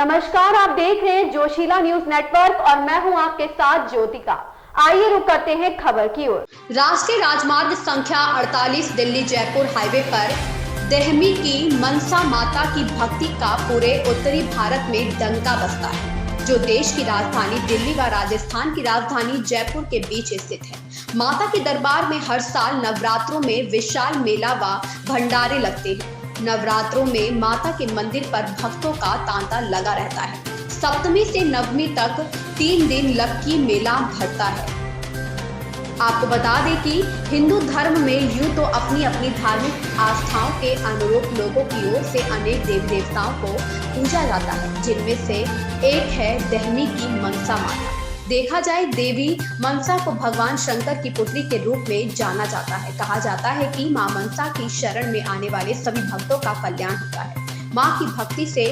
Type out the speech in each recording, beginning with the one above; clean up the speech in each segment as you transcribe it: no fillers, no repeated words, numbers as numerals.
नमस्कार, आप देख रहे हैं जोशीला न्यूज नेटवर्क और मैं हूं आपके साथ ज्योतिका। आइए रुक करते हैं खबर की ओर। राष्ट्रीय राजमार्ग संख्या 48 दिल्ली जयपुर हाईवे पर देहमी की मनसा माता की भक्ति का पूरे उत्तरी भारत में डंका बजता है, जो देश की राजधानी दिल्ली व राजस्थान की राजधानी जयपुर के बीच स्थित है। माता के दरबार में हर साल नवरात्रों में विशाल मेला व भंडारे लगते हैं। नवरात्रों में माता के मंदिर पर भक्तों का तांता लगा रहता है। सप्तमी से नवमी तक 3 दिन लक्की मेला भरता है। आपको बता दें कि हिंदू धर्म में यूं तो अपनी अपनी धार्मिक आस्थाओं के अनुरूप लोगों की ओर से अनेक देवी देवताओं को पूजा जाता है, जिनमें से एक है देहमी की मनसा माता। देखा जाए, देवी मनसा को भगवान शंकर की पुत्री के रूप में जाना जाता है। कहा जाता है कि मां मनसा की शरण में आने वाले सभी भक्तों का कल्याण होता है। मां की भक्ति से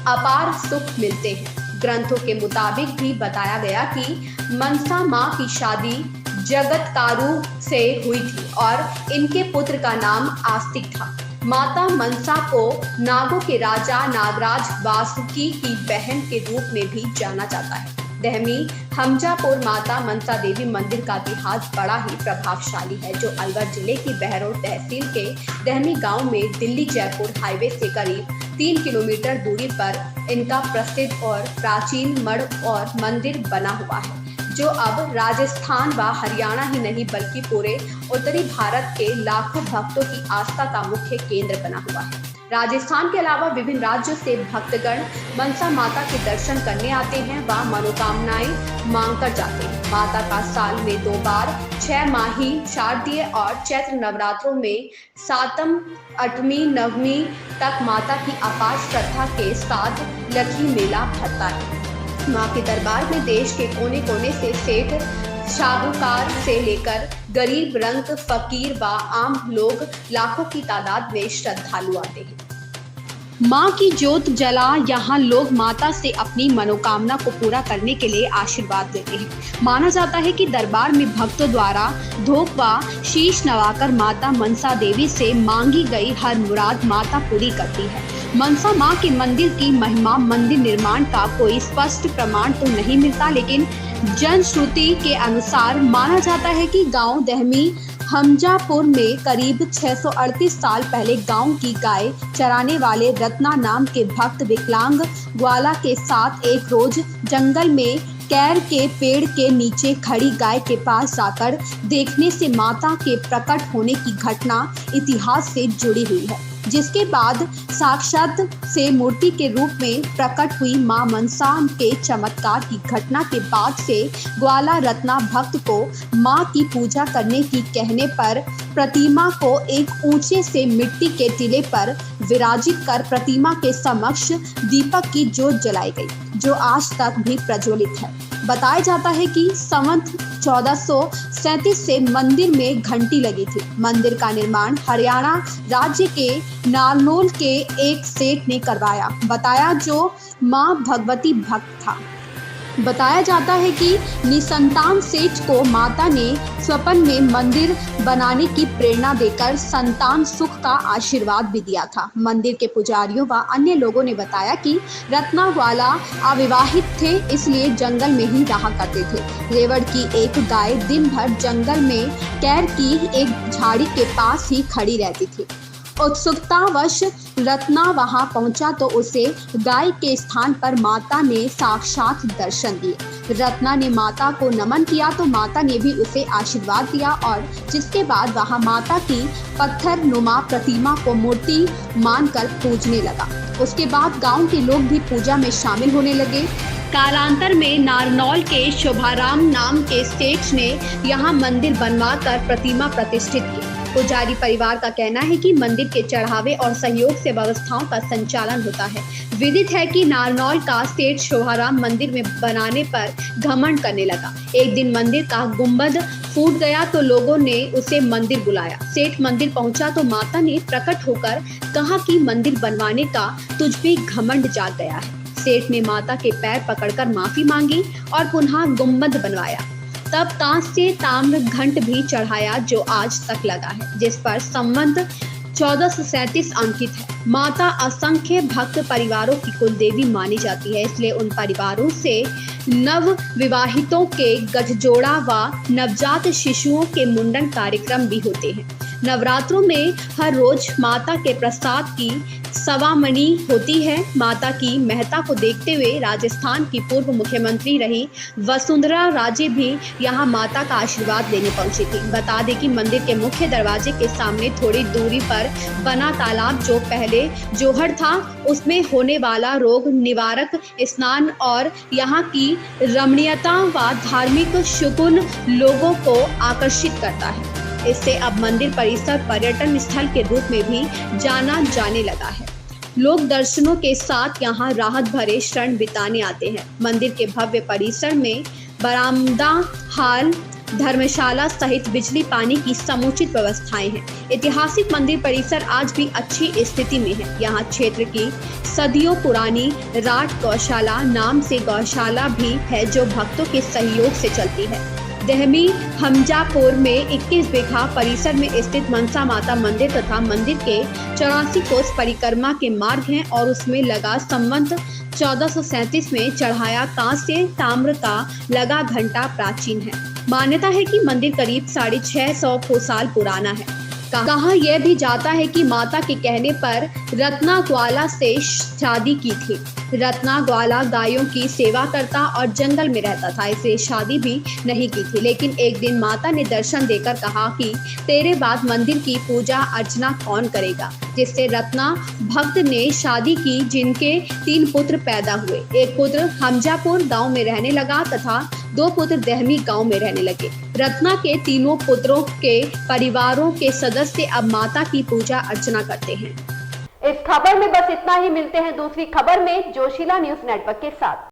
अपार सुख मिलते हैं। ग्रंथों के मुताबिक भी बताया गया कि मनसा मां की शादी जगतकारु से हुई थी और इनके पुत्र का नाम आस्तिक था। माता मनसा को नागों के राजा नागराज वासुकी की बहन के रूप में भी जाना जाता है। देहमी हमजापुर माता मनसा देवी मंदिर का इतिहास बड़ा ही प्रभावशाली है, जो अलवर जिले की बहरोड तहसील के देहमी गांव में दिल्ली जयपुर हाईवे से करीब 3 किलोमीटर दूरी पर इनका प्रसिद्ध और प्राचीन मठ और मंदिर बना हुआ है, जो अब राजस्थान व हरियाणा ही नहीं बल्कि पूरे उत्तरी भारत के लाखों भक्तों की आस्था का मुख्य केंद्र बना हुआ है। राजस्थान के अलावा विभिन्न राज्यों से भक्तगण मनसा माता के दर्शन करने आते हैं व मनोकामनाएं मांग कर जाते हैं। माता का साल में 2 बार 6 माही, शारदीय और चैत्र नवरात्रों में 7वीं, 8वीं, 9वीं तक माता की अपार श्रद्धा के साथ लक्की मेला भरता है। मां के दरबार में देश के कोने कोने से सेठ साहूकार से लेकर गरीब, रंग, फकीर व आम लोग लाखों की तादाद में श्रद्धालु आते हैं। मां की ज्योत जला यहाँ लोग माता से अपनी मनोकामना को पूरा करने के लिए आशीर्वाद लेते हैं। माना जाता है कि दरबार में भक्तों द्वारा धूप व शीश नवाकर माता मनसा देवी से मांगी गई हर मुराद माता पूरी करती है। मनसा मां के मंदिर की महिमा। मंदिर निर्माण का कोई स्पष्ट प्रमाण तो नहीं मिलता, लेकिन जनश्रुति के अनुसार माना जाता है कि गांव देहमी हमजापुर में करीब 638 साल पहले गांव की गाय चराने वाले रत्ना नाम के भक्त विकलांग ग्वाला के साथ एक रोज जंगल में कैर के पेड़ के नीचे खड़ी गाय के पास जाकर देखने से माता के प्रकट होने की घटना इतिहास से जुड़ी हुई है, जिसके बाद साक्षात से मूर्ति के रूप में प्रकट हुई मां मनसा के चमत्कार की घटना के बाद से ग्वाला रत्ना भक्त को मां की पूजा करने की कहने पर प्रतिमा को एक ऊंचे से मिट्टी के टीले पर विराजित कर प्रतिमा के समक्ष दीपक की ज्योत जलाई गई, जो आज तक भी प्रज्वलित है। बताया जाता है कि संवत 1437 से मंदिर में घंटी लगी थी। मंदिर का निर्माण हरियाणा राज्य के नारनौल के एक सेठ ने करवाया, बताया, जो मां भगवती भक्त था। बताया जाता है कि निसंतान सेठ को माता ने स्वप्न में मंदिर बनाने की प्रेरणा देकर संतान सुख का आशीर्वाद भी दिया था। मंदिर के पुजारियों व अन्य लोगों ने बताया कि रत्ना ग्वाला अविवाहित थे, इसलिए जंगल में ही रहा करते थे। रेवड़ की एक गाय दिन भर जंगल में कैर की एक झाड़ी के पास ही खड़ी रहती थी। उत्सुकतावश रत्ना वहां पहुंचा तो उसे गाय के स्थान पर माता ने साक्षात दर्शन दिए। रत्ना ने माता को नमन किया तो माता ने भी उसे आशीर्वाद दिया और जिसके बाद वहां माता की पत्थर नुमा प्रतिमा को मूर्ति मानकर पूजने लगा। उसके बाद गांव के लोग भी पूजा में शामिल होने लगे। कालांतर में नारनौल के शोभाराम नाम के सेठ ने यहाँ मंदिर बनवाकर प्रतिमा प्रतिष्ठित की। पुजारी परिवार का कहना है कि मंदिर के चढ़ावे और सहयोग से व्यवस्थाओं का संचालन होता है। विदित है कि नारनौल का सेठ शोभाराम मंदिर में बनाने पर घमंड करने लगा। एक दिन मंदिर का गुंबद फूट गया तो लोगों ने उसे मंदिर बुलाया। सेठ मंदिर पहुंचा तो माता ने प्रकट होकर कहा कि मंदिर बनवाने का तुझ पे घमंड जाग गया है। सेठ ने माता के पैर पकड़कर माफी मांगी और पुनः गुंबद बनवाया। तब कांस्य ताम्र घंट भी चढ़ाया, जो आज तक लगा है, जिस पर संवत 1437 अंकित है। माता असंख्य भक्त परिवारों की कुलदेवी मानी जाती है, इसलिए उन परिवारों से नव विवाहितों के गठजोड़ा व नवजात शिशुओं के मुंडन कार्यक्रम भी होते हैं। नवरात्रों में हर रोज माता के प्रसाद की सवामणी होती है। माता की महत्ता को देखते हुए राजस्थान की पूर्व मुख्यमंत्री रही वसुंधरा राजे भी यहां माता का आशीर्वाद लेने पहुंची थी। बता दें कि मंदिर के मुख्य दरवाजे के सामने थोड़ी दूरी पर बना तालाब जो पहले जोहड़ था, उसमें होने वाला रोग निवारक स्नान और यहाँ की रमणीयता व धार्मिक शुकुन लोगों को आकर्षित करता है। इससे अब मंदिर परिसर पर्यटन स्थल के रूप में भी जाना जाने लगा है। लोग दर्शनों के साथ यहाँ राहत भरे क्षण बिताने आते हैं। मंदिर के भव्य परिसर में बरामदा, हाल, धर्मशाला सहित बिजली पानी की समुचित व्यवस्थाएं हैं। ऐतिहासिक मंदिर परिसर आज भी अच्छी स्थिति में है। यहाँ क्षेत्र की सदियों पुरानी राट गौशाला नाम से गौशाला भी है जो भक्तों के सहयोग से चलती है। दहमी हमजापुर में 21 बीघा परिसर में स्थित मनसा माता मंदिर तथा मंदिर के 84 कोस परिक्रमा के मार्ग हैं और उसमें लगा संवत 1437 में चढ़ाया कांस्य ताम्र का लगा घंटा प्राचीन है। मान्यता है कि मंदिर करीब 650 साल पुराना है। कहा यह भी जाता है कि माता के कहने पर रत्ना ग्वाला से शादी की थी। रत्ना ग्वाला गायों की सेवा करता और जंगल में रहता था, इसे शादी भी नहीं की थी। लेकिन एक दिन माता ने दर्शन देकर कहा कि तेरे बाद मंदिर की पूजा अर्चना कौन करेगा, जिससे रत्ना भक्त ने शादी की, जिनके 3 पुत्र पैदा हुए। एक पुत्र हमजापुर गांव में रहने लगा तथा 2 पुत्र दहमी गांव में रहने लगे। रत्ना के तीनों पुत्रों के परिवारों के सदस्य अब माता की पूजा अर्चना करते हैं। इस खबर में बस इतना ही। मिलते हैं दूसरी खबर में जोशीला न्यूज नेटवर्क के साथ।